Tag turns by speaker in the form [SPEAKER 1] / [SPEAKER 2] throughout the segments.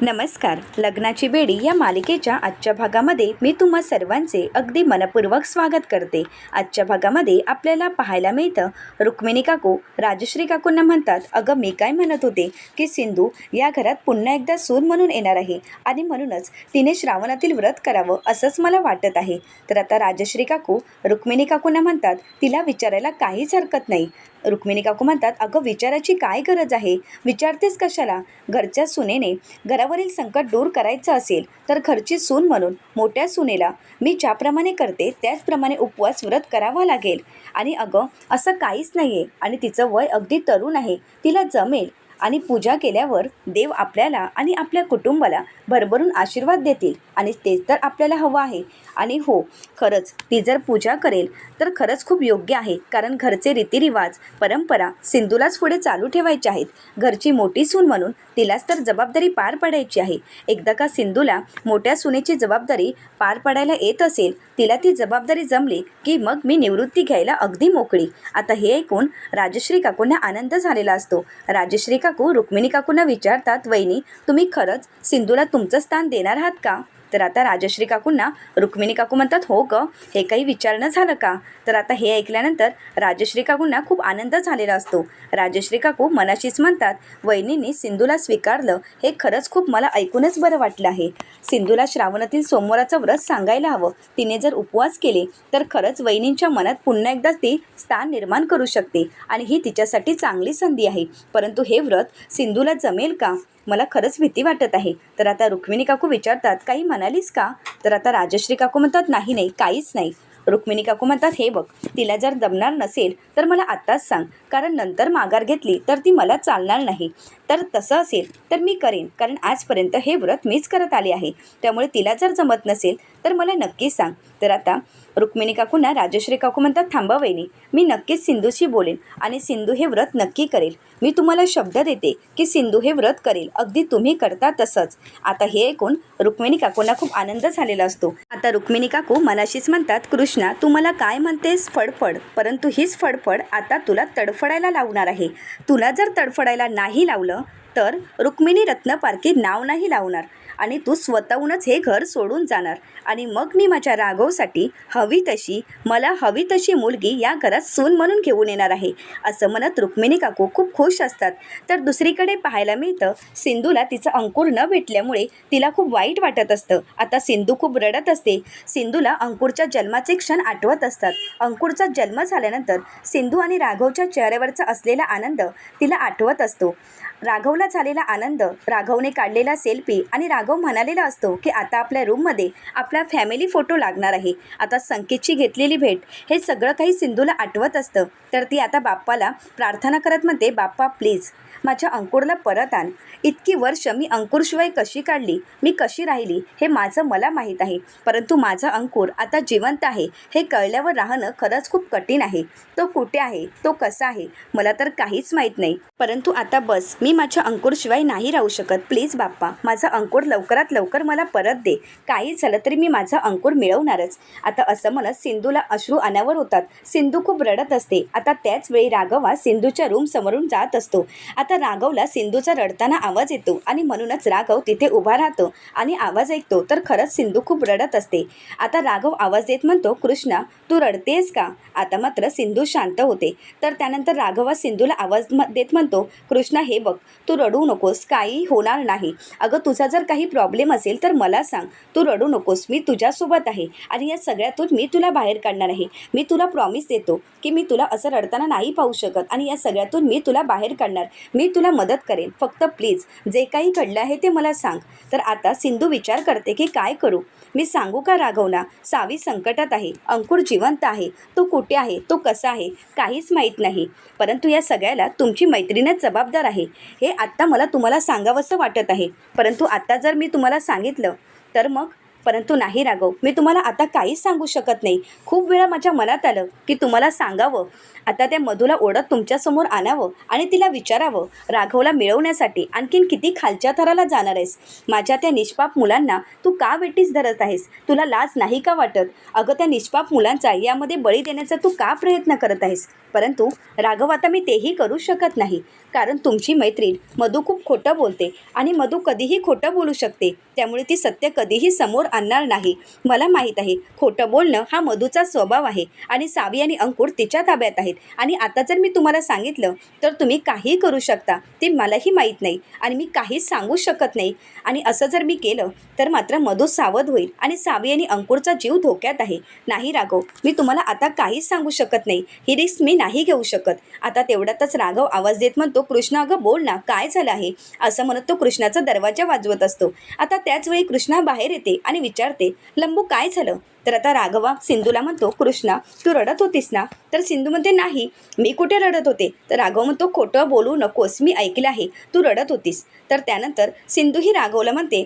[SPEAKER 1] नमस्कार. लग्नाची बेडी या मालिकेच्या आजच्या भागामध्ये मी तुम्हा सर्वांचे अगदी मनपूर्वक स्वागत करते. आजच्या भागामध्ये आपल्याला पाहायला मिळतं, रुक्मिणी काकू राजश्री काकूंना म्हणतात, अगं मी काय म्हणत होते की सिंधू या घरात पुन्हा एकदा सून म्हणून येणार आहे आणि म्हणूनच तिने श्रावणातील व्रत करावं असंच मला वाटत आहे. तर आता राजश्री काकू रुक्मिणी काकूंना म्हणतात, तिला विचारायला काहीच हरकत नाही. रुक्मिणी काकू म्हणतात, अगं विचारायची काय गरज आहे, विचारतेस कशाला? घरच्या सुनेने घरावरील संकट दूर करायचं असेल तर घरची सून म्हणून मोठ्या सुनेला मी ज्याप्रमाणे करते त्याचप्रमाणे उपवास व्रत करावा लागेल. आणि अगं असं काहीच नाही आहे आणि तिचं वय अगदी तरुण आहे, तिला जमेल. आणि पूजा केल्यावर देव आपल्याला आणि आपल्या कुटुंबाला भरभरून आशीर्वाद देतील आणि तेच तर आपल्याला हवं आहे. आणि हो, खरंच ती जर पूजा करेल तर खरंच खूप योग्य आहे, कारण घरचे रीतिरिवाज परंपरा सिंधूलाच पुढे चालू ठेवायचे आहेत. घरची मोठी सून म्हणून तिलाच तर जबाबदारी पार पाडायची आहे. एकदा का सिंधूला मोठ्या सुनेची जबाबदारी पार पाडायला येत असेल, तिला ती जबाबदारी जमली की मग मी निवृत्ती घ्यायला अगदी मोकळी. आता हे ऐकून राजश्री काकूंना आनंद झालेला असतो. राजश्री काकू रुक्मिणी काकूंना विचारतात, वहिनी तुम्ही खरंच सिंधूला तुमचं स्थान देणार आहात का? तर आता राजश्री काकूंना रुक्मिणी काकू म्हणतात, हो ग, हे काही विचारणं झालं का? तर आता हे ऐकल्यानंतर राजश्री काकूंना खूप आनंद झालेला असतो. राजश्री काकू मनाशीच म्हणतात, वहिनींनी सिंधूला स्वीकारलं हे खरंच खूप मला ऐकूनच बरं वाटलं आहे. सिंधूला श्रावणातील सोमवाराचं व्रत सांगायला हवं. तिने जर उपवास केले तर खरंच वहिनींच्या मनात पुन्हा एकदा ती स्थान निर्माण करू शकते आणि ही तिच्यासाठी चांगली संधी आहे. परंतु हे व्रत सिंधूला जमेल का? मला खरंच भीती वाटत आहे. तर आता रुक्मिणी काकू विचारतात, काही म्हणालीस का? तर आता राजश्री काकू म्हणतात, नाही काहीच नाही. रुक्मिणी काकू म्हणतात, हे बघ, तिला जर जमणार नसेल तर मला आत्ताच सांग, कारण नंतर माघार घेतली तर ती मला चालणार नाही. तर तसं असेल तर मी करेन, कारण आजपर्यंत हे व्रत मीच करत आले आहे. त्यामुळे तिला जर जमत नसेल तर मला नक्कीच सांग. तर आता रुक्मिणी काकूंना राजश्री काकू म्हणतात, थांबा वहिनी, मी नक्कीच सिंधूशी बोलेन आणि सिंधू हे व्रत नक्की करेल. मी तुम्हाला शब्द देते की सिंधू हे व्रत करेल, अगदी तुम्ही करता तसंच. आता हे ऐकून रुक्मिणी काकूंना खूप आनंद झालेला असतो. आता रुक्मिणी काकू मनाशीच म्हणतात, कृष्णा तू मला काय म्हणतेस फडफड, परंतु हीच फडफड आता तुला तडफडायला लावणार आहे. तुला जर तडफडायला नाही लावलं तर रुक्मिणी रत्नपारखी नाव नाही लावणार आणि तू स्वतःहूनच हे घर सोडून जाणार आणि मग मी माझ्या राघवसाठी मला हवी तशी मुलगी या घरात सून म्हणून घेऊन येणार आहे. असं म्हणत रुक्मिणी काकू खूप खुश असतात. तर दुसरीकडे पाहायला मिळतं, सिंधूला तिचं अंकुर न भेटल्यामुळे तिला खूप वाईट वाटत असतं. आता सिंधू खूप रडत असते. सिंधूला अंकुरच्या जन्माचे क्षण आठवत असतात. अंकुरचा जन्म झाल्यानंतर सिंधू आणि राघवच्या चेहऱ्यावरचा असलेला आनंद तिला आठवत असतो. राघवला झालेला आनंद, राघवने काढलेला सेल्फी आणि राघव म्हणालेला असतो की आता आपल्या रूममध्ये आपला फॅमिली फोटो लागणार आहे. आता संकेतची घेतलेली भेट, हे सगळं काही सिंधूला आठवत असतं. तर ती आता बाप्पाला प्रार्थना करत म्हणते, बाप्पा प्लीज माझ्या अंकुरला परत आण. इतकी वर्ष मी अंकुरशिवाय कशी काढली, मी कशी राहिली हे मला माहीत आहे. परंतु माझा अंकुर आता जिवंत आहे हे कळल्यावर राहणं खरंच खूप कठीण आहे. तो कुठे आहे, तो कसा आहे, मला तर काहीच माहीत नाही. परंतु आता बस, मी माझ्या अंकुरशिवाय नाही राहू शकत. प्लीज बाप्पा, माझा अंकुर लवकरात लवकर मला परत दे. काही झालं तरी मी माझा अंकुर मिळवणारच. आता असं म्हणत सिंधूला अश्रू अनावर होतात. सिंधू खूप रडत असते. आता त्याच वेळी राघव हा सिंधूच्या रूम समोरून जात असतो. आता राघवला सिंधूचा रडताना आवाज येतो आणि म्हणूनच राघव तिथे उभा राहतो आणि आवाज ऐकतो. तर खरंच सिंधू खूप रडत असते. आता राघव आवाज देत म्हणतो, कृष्णा तू रडतेस का? आता मात्र सिंधू शांत होते. तर त्यानंतर राघव सिंधूला आवाज देत म्हणतो, कृष्णा हे बघ, तू रडू नकोस, काही होणार नाही. अगं तुझा जर काही प्रॉब्लेम असेल तर मला सांग, तू रडू नकोस, मी तुझ्यासोबत आहे आणि या सगळ्यातून मी तुला बाहेर काढणार आहे. मी तुला प्रॉमिस देतो की मी तुला असं रडताना नाही पाहू शकत आणि या सगळ्यातून मी तुला बाहेर काढणार. मी तुला मदत करेन, फक्त प्लीज जे काही घडलं आहे ते मला सांग. तर आता सिंधू विचार करते की काय करू. मी सांगू का राघवना, सावी संकटात आहे, अंकुर जिवंत आहे, तो कुठे आहे, तो कसा आहे, काहीच माहीत नाही. परंतु या सगळ्याला तुमची मैत्रीणच जबाबदार आहे. हे आत्ता मला तुम्हाला सांगावंसं वाटत आहे, परंतु आत्ता जर मी तुम्हाला सांगितलं तर मग परंतु नाही राघव, मी तुम्हाला आता काहीच सांगू शकत नाही. खूप वेळा माझ्या मनात आलं की तुम्हाला सांगावं. आता त्या मधूला ओढत तुमच्यासमोर आणावं आणि तिला विचारावं, राघवला मिळवण्यासाठी आणखीन किती खालच्या थराला जाणार आहेस? माझ्या त्या निष्पाप मुलांना तू का वेठीस धरत आहेस? तुला लाज नाही का वाटत? अगं त्या निष्पाप मुलांचा यामध्ये बळी देण्याचा तू का प्रयत्न करत आहेस? परंतु राघव आता मी तेही करू शकत नाही, कारण तुमची मैत्रीण मधू खूप खोटं बोलते आणि मधू कधीही खोटं बोलू शकते, त्यामुळे ती सत्य कधीही समोर आणणार नाही. मला माहीत आहे खोटं बोलणं हा मधूचा स्वभाव आहे आणि सावी आणि अंकुर तिच्या ताब्यात आहेत आणि आता जर मी तुम्हाला सांगितलं तर तुम्ही काहीही करू शकता, ते मलाही माहीत नाही आणि मी काहीच सांगू शकत नाही. आणि असं जर मी केलं तर मात्र मधू सावध होईल आणि सावी आणि अंकुरचा जीव धोक्यात आहे. नाही राघव, मी तुम्हाला आता काहीच सांगू शकत नाही, ही रिस्क मी नाही घेऊ शकत. आता तेवढ्यातच राघव आवाज देत म्हणतो, कृष्णा अगं बोल ना, काय झालं आहे? असं म्हणत तो कृष्णाचा दरवाजा वाजवत असतो. आता त्याच वेळी कृष्णा बाहेर येते आणि विचारते, लंबू काय झालं? तर आता राघवा सिंधूला म्हणतो, कृष्णा तू रडत होतीस ना? तर सिंधू म्हणते, नाही मी कुठे रडत होते. तर राघव म्हणतो, खोटं बोलू नकोस, मी ऐकलं आहे तू रडत होतीस. तर त्यानंतर सिंधू ही राघवला म्हणते,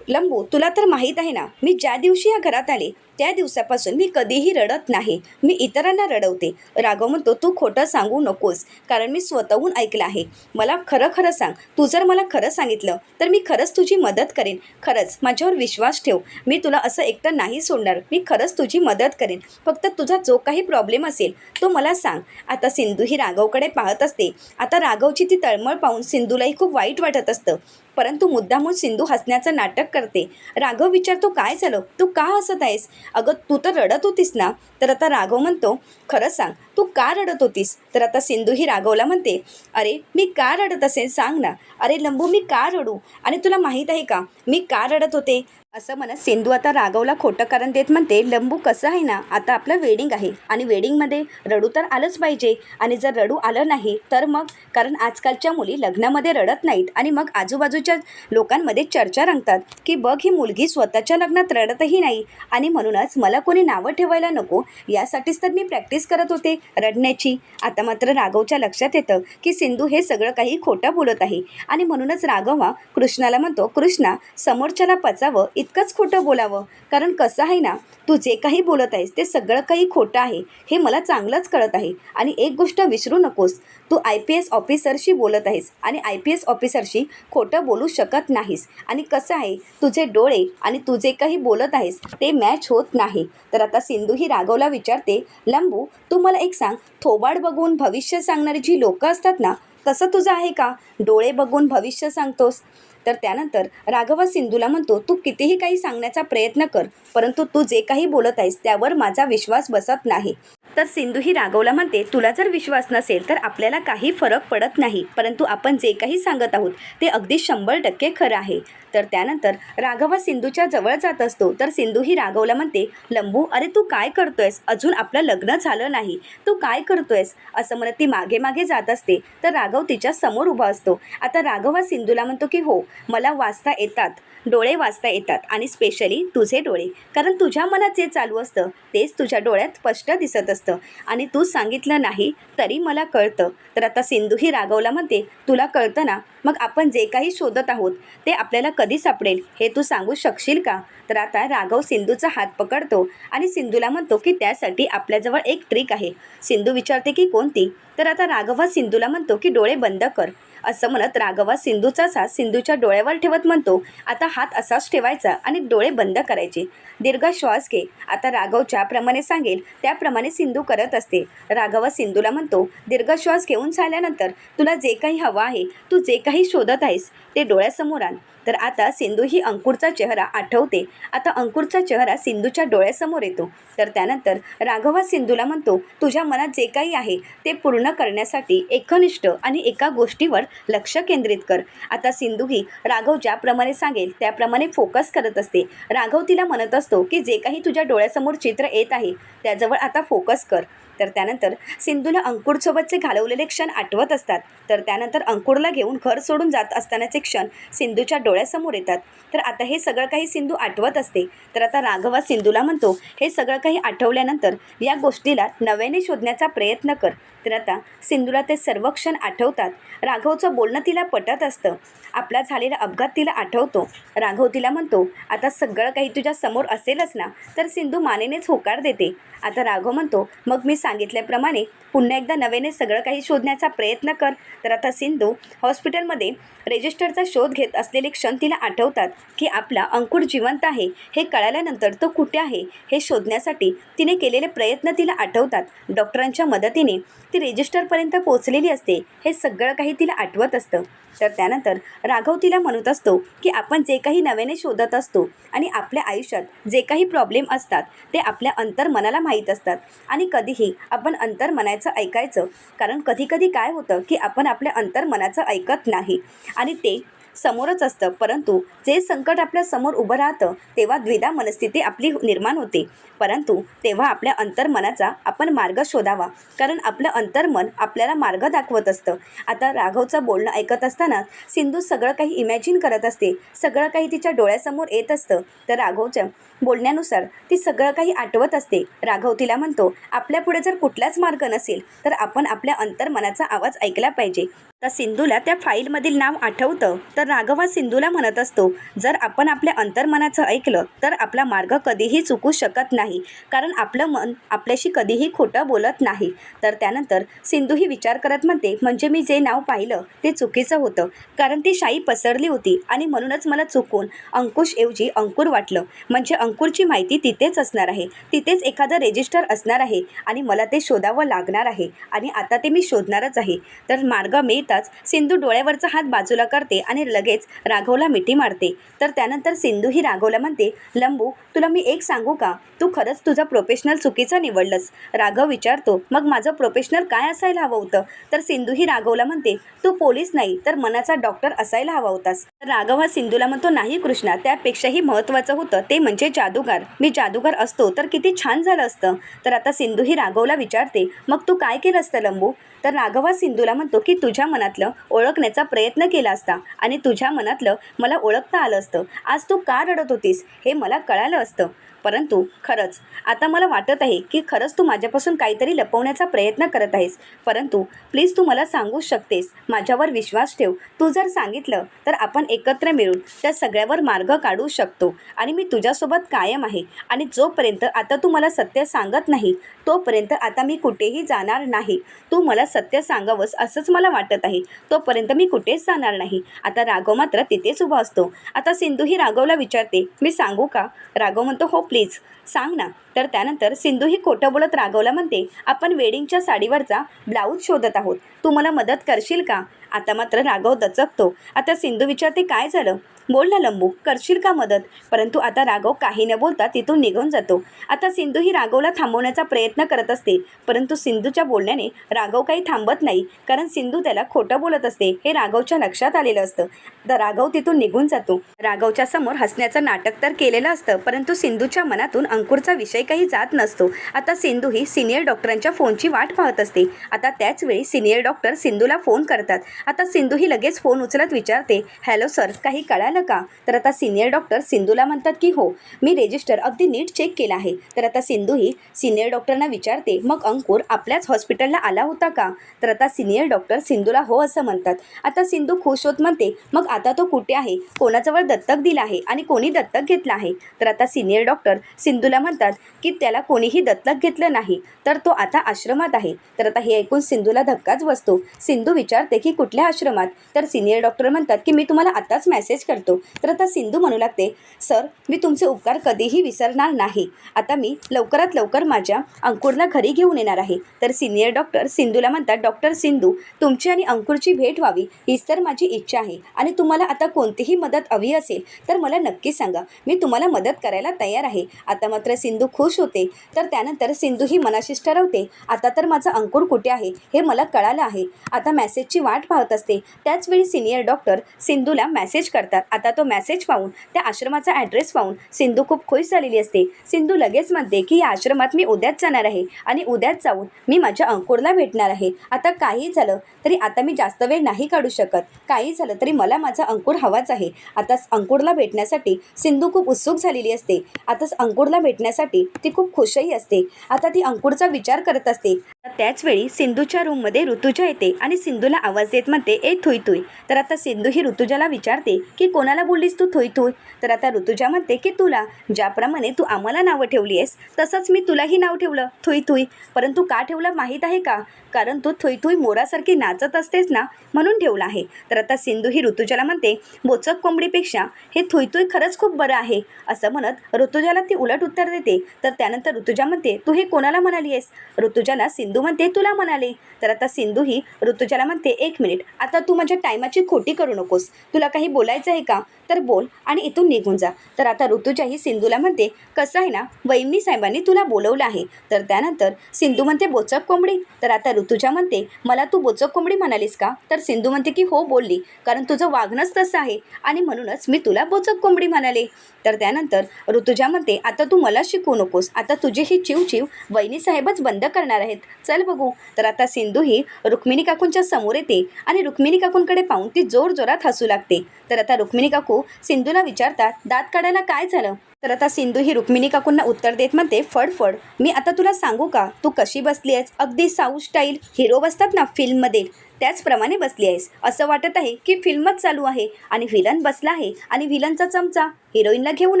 [SPEAKER 1] लंबू तुला तर माहीत आहे ना, मी ज्या दिवशी या घरात आले त्या दिवसापासून मी कधीही रडत नाही, मी इतरांना रडवते. राघव म्हणतो, तू खोटं सांगू नकोस, कारण मी स्वतःहून ऐकलं आहे. मला खरं खरं सांग, तू जर मला खरं सांगितलं तर मी खरंच तुझी मदत करेन. खरंच माझ्यावर विश्वास ठेव, मी तुला असं एकटं नाही सोडणार, मी खरंच तुझी मदत करेन. फक्त तुझा जो काही प्रॉब्लेम असेल तो मला सांग. आता सिंधू ही राघवकडे पाहत असते. आता राघवची ती तळमळ पाहून सिंधूलाही खूप वाईट वाटत असतं, परंतु मुद्दामून सिंधू हसण्याचं नाटक करते. राघव विचारतो, काय झालं, तू का हसत आहेस? अगं तू तर रडत होतीस ना? तर आता राघव म्हणतो, खरं सांग तू का रडत होतीस? तर आता सिंधू ही राघवला म्हणते, अरे मी का रडत असेल सांग ना. अरे लंबू मी का रडू, आणि तुला माहीत आहे का मी का रडत होते? असं म्हणत सिंधू आता राघवला खोटं कारण देत म्हणते, लंबू कसं आहे ना, आता आपलं वेडिंग आहे आणि वेडिंगमध्ये रडू तर आलंच पाहिजे, आणि जर रडू आलं नाही तर मग, कारण आजकालच्या मुली लग्नामध्ये रडत नाहीत आणि मग आजूबाजूच्या लोकांमध्ये चर्चा रंगतात की बघ ही मुलगी स्वतःच्या लग्नात रडतही नाही. आणि म्हणूनच मला कोणी नावं ठेवायला नको, यासाठीच तर मी प्रॅक्टिस करत होते रडण्याची. आता मात्र राघवच्या लक्षात येतं की सिंधू हे सगळं काही खोटं बोलत आहे आणि म्हणूनच राघव हा कृष्णाला म्हणतो, कृष्णा समोरच्याला पचावं इतकंच खोटं बोलावं, कारण कसं आहे ना, तू जे काही बोलत आहेस ते सगळं काही खोटं आहे हे मला चांगलंच कळत आहे. आणि एक गोष्ट विसरू नकोस, तू IPS ऑफिसरशी बोलत आहेस आणि IPS ऑफिसरशी खोटं बोलू शकत नाहीस. आणि कसं आहे, तुझे डोळे आणि तू जे काही बोलत आहेस ते मॅच होत नाही. तर आता सिंधू ही राघवला विचारते, लंबू तू मला एक सांग, थोबाड बघून भविष्य सांगणारी जी लोकं असतात ना, तसं तुझं आहे का? डोळे बघून भविष्य सांगतोस? तर त्यानंतर राघव सिंधूला म्हणतो, तू कितीही काही सांगण्याचा प्रयत्न कर, परंतु तू जे काही बोलत आहेस त्यावर माझा विश्वास बसत नाही. तर सिंधू ही राघवला म्हणते, तुला जर विश्वास नसेल तर आपल्याला काही फरक पडत नाही, परंतु आपण जे काही सांगत आहोत ते अगदी 100% खरं आहे. तर त्यानंतर राघव सिंधूच्या जवळ जात असतो. तर सिंधू ही राघवला म्हणते, लंबू अरे तू काय करतोयस, अजून आपलं लग्न झालं नाही, तू काय करतोयस? असं म्हणत ती मागे मागे जात असते. तर राघव तिच्या समोर उभा असतो. आता राघव सिंधूला म्हणतो की हो मला वाचता येतात, डोळे वाचता येतात, आणि स्पेशली तुझे डोळे, कारण तुझ्या मनात जे चालू असतं तेच तुझ्या डोळ्यात स्पष्ट दिसत असतं आणि तू सांगितलं नाही तरी मला कळतं. तर आता सिंधू ही राघवला म्हणते, तुला कळतं ना, मग आपण जे काही शोधत आहोत ते आपल्याला कधी सापडेल हे तू सांगू शकशील का? तर आता राघव सिंधूचा हात पकडतो आणि सिंधूला म्हणतो की त्यासाठी आपल्याजवळ एक ट्रिक आहे. सिंधू विचारते की कोणती? तर आता राघव सिंधूला म्हणतो की डोळे बंद कर. असं म्हणत राघव सिंधूचाच हात सिंधूच्या डोळ्यावर ठेवत म्हणतो, आता हात असाच ठेवायचा आणि डोळे बंद करायचे. दीर्घ श्वास घे. आता राघव ज्याप्रमाणे सांगेल त्याप्रमाणे सिंधू करत असते. राघव सिंधूला म्हणतो, दीर्घ श्वास घेऊन झाल्यानंतर तुला जे काही हवं आहे, तू जे काही शोधत आहेस ते डोळ्यासमोर आण. तर आता सिंधू ही अंकुरचा चेहरा आठवते. आता अंकुरचा चेहरा सिंधूच्या डोळ्यासमोर येतो. तर त्यानंतर राघव सिंधूला म्हणतो, तुझ्या मनात जे काही आहे ते पूर्ण करण्यासाठी एकनिष्ठ आणि एका गोष्टीवर लक्ष केंद्रित कर. आता सिंधू ही राघव ज्याप्रमाणे सांगेल त्याप्रमाणे फोकस करत असते. राघव तिला म्हणत असतो की जे काही तुझ्या डोळ्यासमोर चित्र येत आहे त्याजवळ आता फोकस कर. तर त्यानंतर सिंधूला अंकुरसोबतचे घालवलेले क्षण आठवत असतात. तर त्यानंतर अंकुरला घेऊन घर सोडून जात असतानाचे क्षण सिंधूच्या डोळ्यासमोर येतात. तर आता हे सगळं काही सिंधू आठवत असते. तर आता राघव सिंधूला म्हणतो, हे सगळं काही आठवल्यानंतर या गोष्टीला नव्याने शोधण्याचा प्रयत्न कर. तर आता सिंधूला ते सर्व क्षण आठवतात. राघवचं बोलणं तिला पटत असतं. आपला झालेला अपघात तिला आठवतो. राघव तिला म्हणतो, आता सगळं काही तुझ्या समोर असेलच ना? तर सिंधू मानेनेच होकार देते. आता राघव म्हणतो, मग मी सांगितल्याप्रमाणे पुन्हा एकदा नव्याने सगळं काही शोधण्याचा प्रयत्न कर. तर आता सिंधू हॉस्पिटलमध्ये रजिस्टरचा शोध घेत असलेले क्षण तिला आठवतात की आपला अंकुर जिवंत आहे हे कळाल्यानंतर तो कुठे आहे हे शोधण्यासाठी तिने केलेले प्रयत्न तिला आठवतात. डॉक्टरांच्या मदतीने ती रजिस्टरपर्यंत पोहोचलेली असते हे सगळं काही तिला आठवत असतं. तर त्यानंतर राघव तिला म्हणत असतो की आपण जे काही नव्याने शोधत असतो आणि आपल्या आयुष्यात जे काही प्रॉब्लेम असतात ते आपल्या अंतर्मनाला माहीत असतात आणि कधीही आपण अंतर्मनाचं ऐकायचं, कारण कधीकधी काय होतं की आपण आपल्या अंतर्मनाचं ऐकत नाही आणि ते समोरच असतं, परंतु जे संकट आपल्या समोर उभं राहतं तेव्हा द्विधा मनस्थिती आपली निर्माण होते. परंतु तेव्हा आपल्या अंतर्मनाचा आपण मार्ग शोधावा, कारण आपलं अंतर्मन आपल्याला मार्ग दाखवत असतं. आता राघवचं बोलणं ऐकत असताना सिंधू सगळं काही इमॅजिन करत असते, सगळं काही तिच्या डोळ्यासमोर येत असतं. तर राघवच्या बोलण्यानुसार ती सगळं काही आठवत असते. राघव तिला म्हणतो, आपल्यापुढे जर कुठलाच मार्ग नसेल तर आपण आपल्या अंतर्मनाचा आवाज ऐकला पाहिजे. तर सिंधूला त्या फाईलमधील नाव आठवतं. तर राघव हा सिंधूला म्हणत असतो, जर आपण आपल्या अंतर्मनाचं ऐकलं तर आपला मार्ग कधीही चुकू शकत नाही, कारण आपलं मन आपल्याशी कधीही खोटं बोलत नाही. तर त्यानंतर सिंधू ही विचार करत म्हणते, म्हणजे मी जे नाव पाहिलं ते चुकीचं होतं, कारण ती शाई पसरली होती आणि म्हणूनच मला चुकून अंकुशऐवजी अंकुर वाटलं. म्हणजे अंकुरची माहिती तिथेच असणार आहे, तिथेच एखादं रजिस्टर असणार आहे आणि मला ते शोधावं लागणार आहे आणि आता ते मी शोधणारच आहे. तर मार्ग मिळताच सिंधू डोळ्यावरचा हात बाजूला करते आणि लगेच राघवला मिठी मारते. तर त्यानंतर सिंधू ही राघवला म्हणते, लंबू तुला मी एक सांगू का, तू खरंच तुझा प्रोफेशनल चुकीचं निवडलंस. राघव विचारतो, मग माझं प्रोफेशनल काय असायला हवं होतं. तर सिंधू ही राघवला म्हणते, तू पोलीस नाही तर मनाचा डॉक्टर असायला हवा होतास. राघव हा सिंधूला म्हणतो, नाही कृष्णा, त्यापेक्षाही महत्त्वाचं होतं ते म्हणजे जादूगार. मी जादूगार असतो तर किती छान झालं असतं. तर आता सिंधू ही राघवला विचारते, मग तू काय केलं असतं लंबू. तर राघव हा सिंधूला म्हणतो की तुझ्या मनातलं ओळखण्याचा प्रयत्न केला असता आणि तुझ्या मनातलं मला ओळखता आलं असतं. आज तू का रडत होतीस हे मला कळालं असतं. परंतु खरंच आता मला वाटत आहे की खरंच तू माझ्यापासून काहीतरी लपवण्याचा प्रयत्न करत आहेस. परंतु प्लीज तू मला सांगू शकतेस, माझ्यावर विश्वास ठेव. तू जर सांगितलं तर आपण एकत्र मिळून त्या सगळ्यावर मार्ग काढू शकतो आणि मी तुझ्यासोबत कायम आहे. आणि जोपर्यंत आता तू मला सत्य सांगत नाही तोपर्यंत आता मी कुठेही जाणार नाही. तू मला सत्य सांगावंस असंच मला वाटत आहे, तोपर्यंत मी कुठेच जाणार नाही. आता राघव मात्र तिथेच उभा असतो. आता सिंधू ही राघवला विचारते, मी सांगू का. राघव म्हणतो, हो प्लीज सांग ना. तर त्यानंतर सिंधू ही खोटं बोलत राघवला म्हणते, आपण वेडिंगच्या साडीवरचा ब्लाऊज शोधत आहोत, तू मला मदत करशील का. आता मात्र राघव दचकतो. आता सिंधू विचारते, काय झालं, बोल ना लंबू, करशील का मदत. परंतु आता राघव काही न बोलता तिथून निघून जातो. आता सिंधू ही राघवला थांबवण्याचा प्रयत्न करत असते, परंतु सिंधूच्या बोलण्याने राघव काही थांबत नाही, कारण सिंधू त्याला खोटं बोलत असते हे राघवच्या लक्षात आलेलं असतं. तर राघव तिथून निघून जातो. राघवच्या समोर हसण्याचं नाटक तर केलेलं असतं, परंतु सिंधूच्या मनातून अंकुरचा विषय काही जात नसतो. आता सिंधू ही सिनियर डॉक्टरांच्या फोनची वाट पाहत असते. आता त्याच वेळी सिनियर डॉक्टर सिंधूला फोन करतात. आता सिंधू ही लगेच फोन उचलत विचारते, हॅलो सर, काही कळालं का. तर आता सिनियर डॉक्टर सिंधूला म्हणतात की हो, मी रजिस्टर अगदी नीट चेक केला आहे. तर आता सिंधू ही सिनियर डॉक्टरांना विचारते, मग अंकुर आपल्याच हॉस्पिटलला आला होता का. तर आता सिनियर डॉक्टर सिंधूला हो असं म्हणतात. आता सिंधू खुश होत म्हणते, मग आता तो कुठे आहे, कोणाजवळ दत्तक दिला आहे आणि कोणी दत्तक घेतला आहे. तर आता सिनियर डॉक्टर सिंधूला म्हणतात की त्याला कोणीही दत्तक घेतलं नाही, तर तो आता आश्रमात आहे. तर आता हे ऐकून सिंधूला धक्काच बसतो. सिंधू विचारते की कुठल्या आश्रमात. तर सिनियर डॉक्टर म्हणतात की मी तुम्हाला आताच मेसेज करतो. तर आता सिंधू म्हणू लागते, सर मी तुमचे उपकार कधीही विसरणार नाही. आता मी लवकरात लवकर माझ्या अंकुरला घरी घेऊन येणार आहे. तर सिनियर डॉक्टर सिंधूला म्हणतात, डॉक्टर सिंधू, तुमची आणि अंकुरची भेट व्हावी हीच तर माझी इच्छा आहे आणि तुम्हाला आता कोणतीही मदत हवी असेल तर मला नक्की सांगा, मी तुम्हाला मदत करायला तयार आहे. आता मात्र सिंधू खुश होते. तर त्यानंतर सिंधू ही मनाशीच ठरवते, आता तर माझा अंकुर कुठे आहे हे मला कळालं आहे. आता मेसेजची वाट पाहत असते. त्याचवेळी सिनियर डॉक्टर सिंधूला मेसेज करतात. आता तो मेसेज पाहून, त्या आश्रमाचा ॲड्रेस पाहून सिंधू खूप खुश झालेली असते. सिंधू लगेच म्हणते की या आश्रमात मी उद्याच जाणार आहे आणि उद्याच जाऊन मी माझ्या अंकुरला भेटणार आहे. आता काही झालं तरी आता मी जास्त वेळ नाही काढू शकत, काही झालं तरी मला माझा अंकुर हवाच आहे. आता अंकुरला भेटण्यासाठी सिंधू खूप उत्सुक झालेली असते. आता अंकुरला भेटण्यासाठी ती खूप खुशही असते. आता ती अंकुरचा विचार करत असते. त्याच वेळी सिंधूच्या रूममध्ये ऋतुजा येते आणि सिंधूला आवाज देत म्हणते, ए थुई थुई. तर आता सिंधू ही ऋतुजाला विचारते की कोणाला बोललीस तू थुई थुई. तर आता ऋतुजा म्हणते की तुला. ज्याप्रमाणे तू आम्हाला नावं ठेवली आहेस तसंच मी तुलाही नाव ठेवलं थुई थुई. परंतु का ठेवलं माहीत आहे का? कारण तू थुई थुई मोरासारखी नाचत असतेस ना, म्हणून ठेवलं आहे. तर आता सिंधू ही ऋतुजाला म्हणते, बोचक कोंबडीपेक्षा हे थुई थुई खरंच खूप बरं आहे. असं म्हणत ऋतुजाला ती उलट उत्तर देते. तर त्यानंतर ऋतुजा म्हणते, तू हे कोणाला म्हणाली आहेस? ऋतुजाला सिंधू म्हणते, तुला म्हणाले. तर आता सिंधू ही ऋतुजाला म्हणते, एक मिनिट, आता तू माझ्या टायमाची खोटी करू नकोस. तुला काही बोलायचं आहे का? तर बोल आणि इथून निघून जा. तर आता ऋतुजा ही सिंधूला म्हणते, कसं आहे ना, वैमी साहेबांनी तुला बोलवलं आहे. तर त्यानंतर सिंधू म्हणते, बोचक कोंबडी. तर आता ऋतुजा म्हणते, मला तू बोचक कोंबडी म्हणालीस का? तर सिंधू म्हणते की हो बोलली, कारण तुझं वागणंच तसं आहे आणि म्हणूनच मी तुला बोचक कोंबडी म्हणाले. तर त्यानंतर ऋतुजा म्हणते, आता तू मला शिकवू नकोस. आता तुझी ही चिव वैनी साहेबच बंद करणार आहेत. चल बघू. तर आता सिंधू ही रुक्मिणी काकूंच्या समोर येते आणि रुक्मिणी काकूंकडे पाहून ती जोरजोरात हसू लागते. तर आता रुक्मिणी काकू सिंधूला विचारतात, दात काढायला काय झालं? तर आता सिंधू ही रुक्मिणी काकूंना उत्तर देत म्हणते, फड मी आता तुला सांगू का, तू कशी बसली आहेस? अगदी साऊथ स्टाईल हिरो बसतात ना फिल्ममध्ये, त्याचप्रमाणे बसली आहेस. असं वाटत आहे की फिल्मच चालू आहे आणि व्हिलन बसला आहे आणि व्हिलनचा चमचा हिरोईनला घेऊन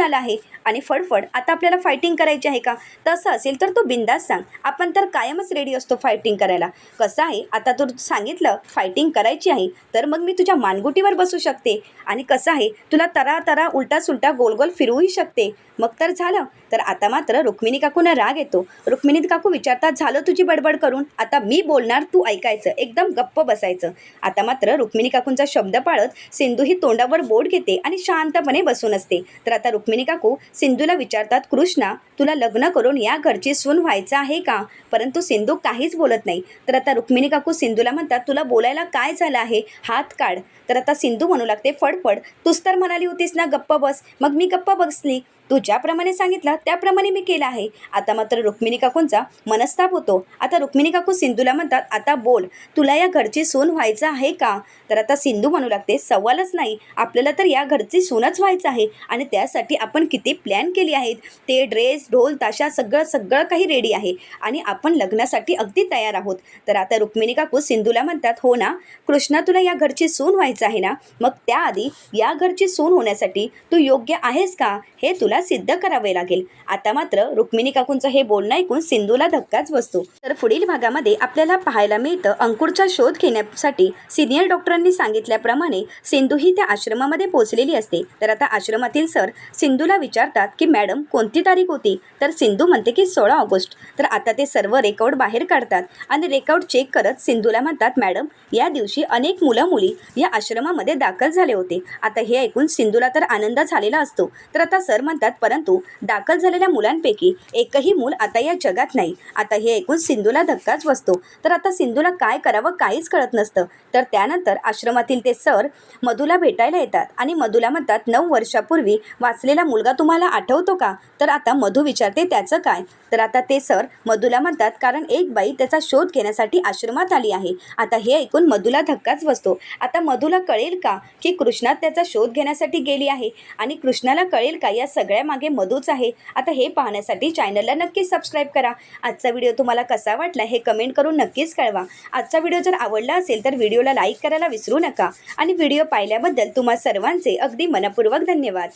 [SPEAKER 1] आला आहे. आणि फडफड आता आपल्याला फायटिंग करायची आहे का? तसं असेल तर तू बिंदास सांग, आपण तर कायमच रेडी असतो फायटिंग करायला. कसं आहे, आता तू सांगितलं फायटिंग करायची आहे तर मग मी तुझ्या मानगुटीवर बसू शकते आणि कसं आहे, तुला तरा उलटा सुलटा गोल फिरवूही शकते. मग तर झालं. तर आता मात्र रुक्मिणी काकूंना राग येतो. रुक्मिणी काकू विचारतात, झालं तुझी बडबड करून, आता मी बोलणार तू ऐकायचं, एकदम गप्प बसायचं. आता मात्र रुक्मिणी काकूंचा शब्द पाळत सिंधू ही तोंडावर बोट घेते आणि शांतपणे बसून असते. तर आता रुक्मिणी काकू सिंधूला विचारतात, कृष्णा तुला लग्न करून या घरची सून व्हायचं आहे का? परंतु सिंधू काहीच बोलत नाही. तर आता रुक्मिणी काकू सिंधूला म्हणतात, तुला बोलायला काय झालं आहे, हात काढ. तर आता सिंधू म्हणू लागते, फडफड तूच तर म्हणाली होतीस ना गप्प बस, मग मी गप्प बसली. तू ज्याप्रमाणे सांगितलं त्याप्रमाणे मी केलं आहे. आता मात्र रुक्मिणी काकूंचा मनस्ताप होतो. आता रुक्मिणी काकू सिंधूला म्हणतात, आता बोल, तुला या घरची सून व्हायचं आहे का? तर आता सिंधू म्हणू लागते, सवालच नाही, आपल्याला तर या घरची सूनच व्हायचं आहे आणि त्यासाठी आपण किती प्लॅन केली आहेत. ते ड्रेस ढोल ताशा सगळं काही रेडी आहे आणि आपण लग्नासाठी अगदी तयार आहोत. तर आता रुक्मिणी काकू सिंधूला म्हणतात, हो ना कृष्णा, तुला या घरची सून व्हायचं आहे ना, मग त्याआधी या घरची सून होण्यासाठी तू योग्य आहेस का हे तुला सिद्ध करावे लागेल. आता मात्र रुक्मिणी काकूंचं हे बोलणं ऐकून सिंधूला धक्काच बसतो. तर पुढील भागामध्ये आपल्याला पाहायला मिळतं, अंकुरचा शोध घेण्यासाठी सिनियर डॉक्टरांनी सांगितल्याप्रमाणे सिंधू ही त्या आश्रमामध्ये पोहोचलेली असते. तर आता आश्रमातील सर सिंधूला विचारतात की मॅडम कोणती तारीख होती? तर सिंधू म्हणते की 16 ऑगस्ट. तर आता ते सर्व रेकॉर्ड बाहेर काढतात आणि रेकॉर्ड चेक करत सिंधूला म्हणतात, मॅडम या दिवशी अनेक मुलं मुली या आश्रमामध्ये दाखल झाले होते. आता हे ऐकून सिंधूला तर आनंद झालेला असतो. तर आता सर म्हणतात, परंतु दाखल झालेल्या मुलांपैकी एकही मूल आता या जगात नाही. आता हे ऐकून सिंधूला धक्काच बसतो. तर आता सिंधूला काय करावं काहीच कळत नसतं. तर त्यानंतर आश्रमातील ते सर मधूला भेटायला येतात आणि मधूला म्हणतात, 9 वर्षापूर्वी वाचलेला मुलगा तुम्हाला आठवतो का? तर आता मधू विचारते, त्याचं काय? तर आता ते सर मधूला म्हणतात, कारण एक बाई त्याचा शोध घेण्यासाठी आश्रमात आली आहे. आता हे ऐकून मधूला धक्काच बसतो. आता मधूला कळेल का की कृष्णा त्याचा शोध घेण्यासाठी गेली आहे आणि कृष्णाला कळेल का या सगळ्या मागे मधूच आहे? आता हे पाहण्यासाठी चॅनलला नक्कीच सबस्क्राईब करा. आजचा व्हिडिओ तुम्हाला कसा वाटला हे कमेंट करून नक्कीच कळवा. आजचा व्हिडिओ जर आवडला असेल तर व्हिडिओला लाईक करायला विसरू नका आणि व्हिडिओ पाहिल्याबद्दल तुम्हा सर्वांचे अगदी मनपूर्वक धन्यवाद.